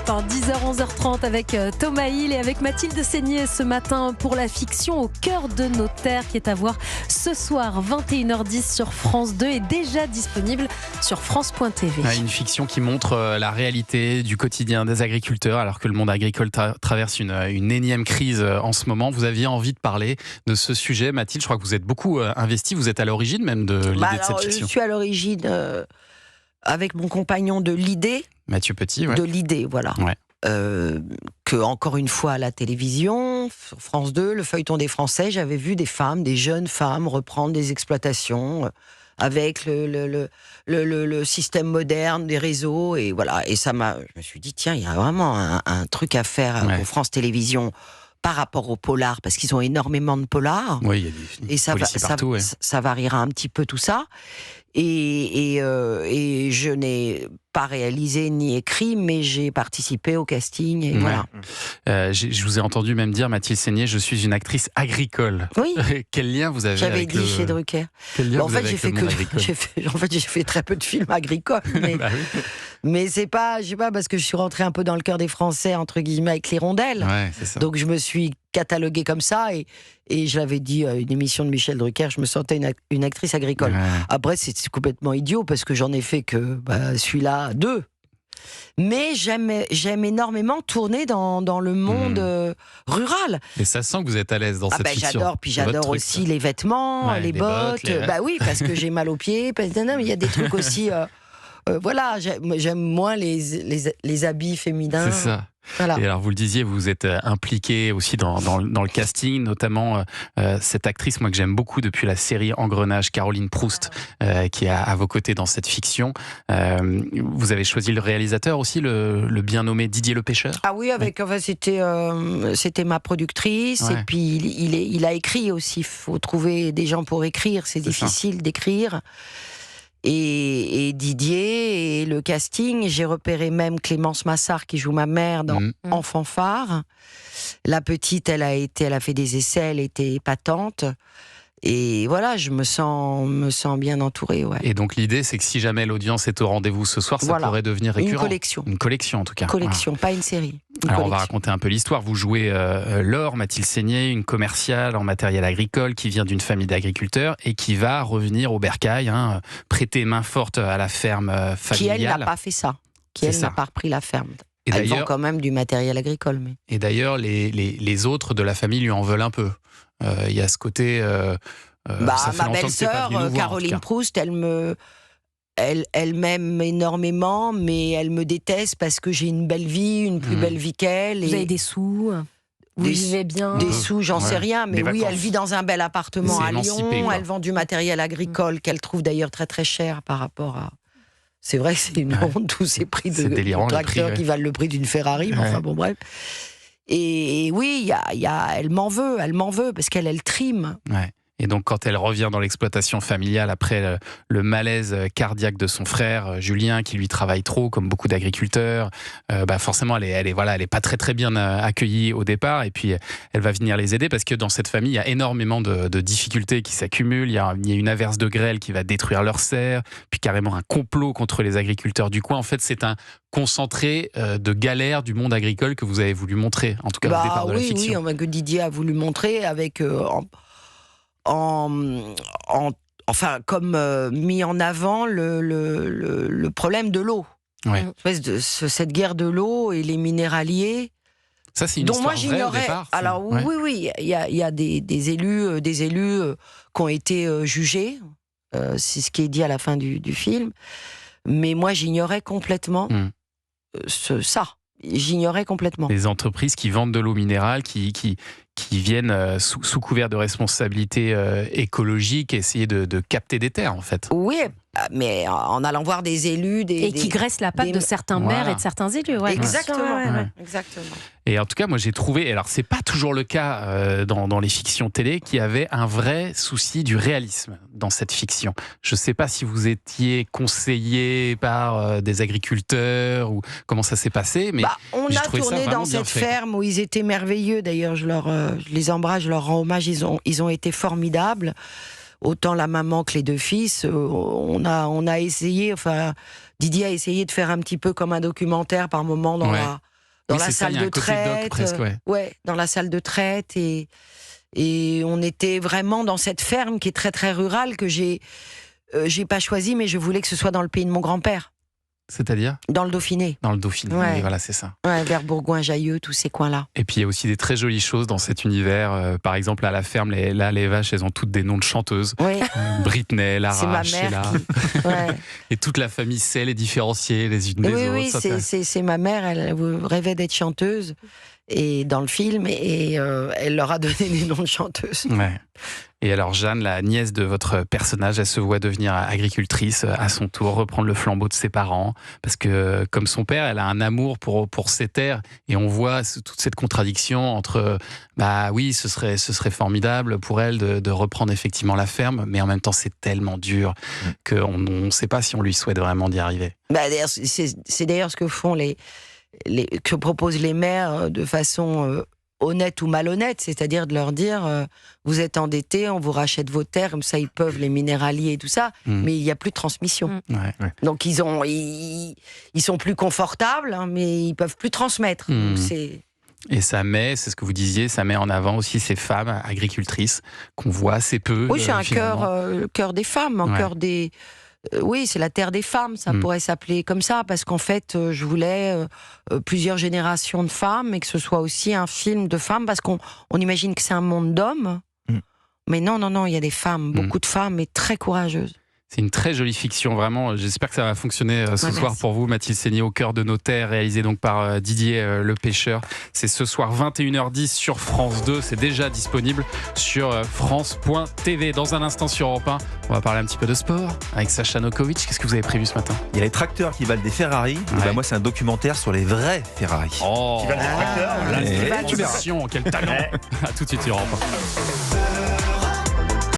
Europe 1, 10h, 11h30 avec Thomas Hill et avec Mathilde Seigné ce matin pour la fiction Au cœur de nos terres qui est à voir ce soir 21h10 sur France 2 et déjà disponible sur France.tv. Une fiction qui montre la réalité du quotidien des agriculteurs alors que le monde agricole traverse une énième crise en ce moment. Vous aviez envie de parler de ce sujet, Mathilde. Je crois que vous êtes beaucoup investie. Vous êtes à l'origine même de l'idée de cette fiction. Je suis à l'origine avec mon compagnon de l'idée. Mathieu Petit, de l'idée, voilà. Ouais. Que encore une fois à la télévision, sur France 2, le feuilleton des Français, j'avais vu des femmes, des jeunes femmes reprendre des exploitations avec le système moderne des réseaux et voilà. Et je me suis dit tiens, il y a vraiment un truc à faire aux France Télévisions par rapport aux polars parce qu'ils ont énormément de polars. Oui, il y a des policiers partout. Ça variera un petit peu tout ça. Et je n'ai pas réalisé ni écrit, mais j'ai participé au casting. Et voilà. Je vous ai entendu même dire, Mathilde Seigné, je suis une actrice agricole. Oui. Quel lien vous avez J'avais avec dit chez Drucker. Quel lien vous avez avec le monde agricole ? J'ai fait très peu de films agricoles. Mais, mais c'est pas, je sais pas, parce que je suis rentrée un peu dans le cœur des Français, entre guillemets, avec l'hirondelle. Ouais, c'est ça. Donc je me suis cataloguée comme ça et je l'avais dit à une émission de Michel Drucker, je me sentais une actrice agricole. Ouais. Après, c'est complètement idiot parce que j'en ai fait que celui-là, 2. Mais j'aime énormément tourner dans le monde rural. Et ça sent que vous êtes à l'aise dans cette fiction. J'adore, puis j'adore aussi les vêtements, les bottes. Oui, parce que j'ai mal aux pieds. Mais il y a des trucs aussi. Voilà, j'aime moins les habits féminins. C'est ça. Voilà. Et alors vous le disiez, vous êtes impliqué aussi dans le casting, notamment cette actrice moi que j'aime beaucoup depuis la série Engrenage, Caroline Proust, qui est à vos côtés dans cette fiction. Vous avez choisi le réalisateur aussi, le bien nommé Didier Lepêcheur. Ah oui, c'était ma productrice et puis il a écrit aussi. Il faut trouver des gens pour écrire, c'est difficile d'écrire. Et Didier et le casting, j'ai repéré même Clémence Massard qui joue ma mère dans Enfant phare. La petite, elle a fait des essais, elle était épatante. Et voilà, je me sens bien entourée. Ouais. Et donc l'idée, c'est que si jamais l'audience est au rendez-vous ce soir, ça pourrait devenir récurrent. Une collection en tout cas. Une collection, pas une série. Alors on va raconter un peu l'histoire. Vous jouez Laure, Mathilde Seigné, une commerciale en matériel agricole qui vient d'une famille d'agriculteurs et qui va revenir au bercail, prêter main forte à la ferme familiale. Qui elle n'a pas fait ça. Elle n'a pas repris la ferme. Et elles vend quand même du matériel agricole. Mais... Et d'ailleurs, les autres de la famille lui en veulent un peu. Il y a ce côté... ma belle-sœur, Caroline Proust, elle m'aime énormément, mais elle me déteste parce que j'ai une belle vie, une plus belle vie qu'elle. Vous avez des sous, vous vivez bien. Des sous, j'en sais rien, mais oui, elle vit dans un bel appartement à Lyon, elle vend du matériel agricole qu'elle trouve d'ailleurs très très cher par rapport à... C'est vrai que c'est une honte, tous ces prix de tracteurs qui valent le prix d'une Ferrari, mais enfin bon bref. Et oui, elle m'en veut parce qu'elle trime. Ouais. Et donc, quand elle revient dans l'exploitation familiale après le malaise cardiaque de son frère Julien, qui lui travaille trop, comme beaucoup d'agriculteurs, forcément, elle est pas très très bien accueillie au départ. Et puis, elle va venir les aider parce que dans cette famille, il y a énormément de difficultés qui s'accumulent. Il y a une averse de grêle qui va détruire leurs serres, puis carrément un complot contre les agriculteurs du coin. En fait, c'est un concentré de galères du monde agricole que vous avez voulu montrer, en tout cas au départ de la fiction. Oui, que Didier a voulu montrer avec... comme mis en avant le problème de l'eau. Ouais. Cette guerre de l'eau et les minéraliers. Ça, c'est une histoire vraie au départ. Alors oui, il y a des élus qui ont été jugés. C'est ce qui est dit à la fin du film. Mais moi, j'ignorais complètement ça. J'ignorais complètement. Les entreprises qui vendent de l'eau minérale, qui viennent sous couvert de responsabilité écologique, essayer de capter des terres, en fait. Oui, mais en allant voir des élus... qui graissent la patte de certains maires et de certains élus. Ouais. Exactement. Et en tout cas, moi j'ai trouvé, alors c'est pas toujours le cas dans les fictions télé, qu'il y avait un vrai souci du réalisme dans cette fiction. Je sais pas si vous étiez conseillé par des agriculteurs ou comment ça s'est passé, mais on a tourné dans cette ferme où ils étaient merveilleux. D'ailleurs, je les embrasse, je leur rends hommage. Ils ont été formidables. Autant la maman que les 2 fils, on a essayé, Didier a essayé de faire un petit peu comme un documentaire par moment dans Oui, la c'est ça, salle il y a de un côté doc traite. presque, ouais. Dans la salle de traite. Et on était vraiment dans cette ferme qui est très très rurale que j'ai pas choisie, mais je voulais que ce soit dans le pays de mon grand-père. C'est-à-dire Dans le Dauphiné. dans le Dauphiné. Ouais. Oui, voilà, c'est ça. Ouais, vers Bourgoin-Jallieu, tous ces coins-là. Et puis il y a aussi des très jolies choses dans cet univers. Par exemple, à la ferme, les vaches, elles ont toutes des noms de chanteuses. Oui. Britney, Lara, C'est ma Sheila. mère qui... Ouais. Et toute la famille sait les différencier les unes des Oui, autres. oui, Ça, c'est ma mère, elle rêvait d'être chanteuse et dans le film, et elle leur a donné des noms de chanteuses. Ouais. Et alors Jeanne, la nièce de votre personnage, elle se voit devenir agricultrice à son tour, reprendre le flambeau de ses parents, parce que comme son père, elle a un amour pour ses terres, et on voit toute cette contradiction entre, bah oui, ce serait formidable pour elle de reprendre effectivement la ferme, mais en même temps c'est tellement dur qu'on ne sait pas si on lui souhaite vraiment d'y arriver. Bah, d'ailleurs, c'est d'ailleurs ce que font que proposent les maires de façon honnête ou malhonnête, c'est-à-dire de leur dire vous êtes endettés, on vous rachète vos terres, comme ça ils peuvent les minéralier et tout ça, mais il n'y a plus de transmission. Ouais. Donc ils sont plus confortables, hein, mais ils peuvent plus transmettre. Donc, et ça met, c'est ce que vous disiez, ça met en avant aussi ces femmes agricultrices qu'on voit assez peu. Oui, c'est un finalement. cœur des femmes, un cœur des... oui, c'est la terre des femmes, ça pourrait s'appeler comme ça, parce qu'en fait, je voulais plusieurs générations de femmes, et que ce soit aussi un film de femmes, parce qu'on imagine que c'est un monde d'hommes, mais non, il y a des femmes, beaucoup de femmes, et très courageuses. C'est une très jolie fiction, vraiment. J'espère que ça va fonctionner ce soir merci. pour vous, Mathilde Seigné, Au cœur de nos terres, réalisé donc par Didier Le Pêcheur. C'est ce soir 21h10 sur France 2. C'est déjà disponible sur France.tv. Dans un instant sur Europe 1, on va parler un petit peu de sport avec Sacha Nokovic. Qu'est-ce que vous avez prévu ce matin ? Il y a les tracteurs qui valent des Ferrari. Et ben moi, c'est un documentaire sur les vrais Ferrari. Oh, Qui valent des tracteurs. la Et transition, quel talent. À tout de suite sur Europe 1.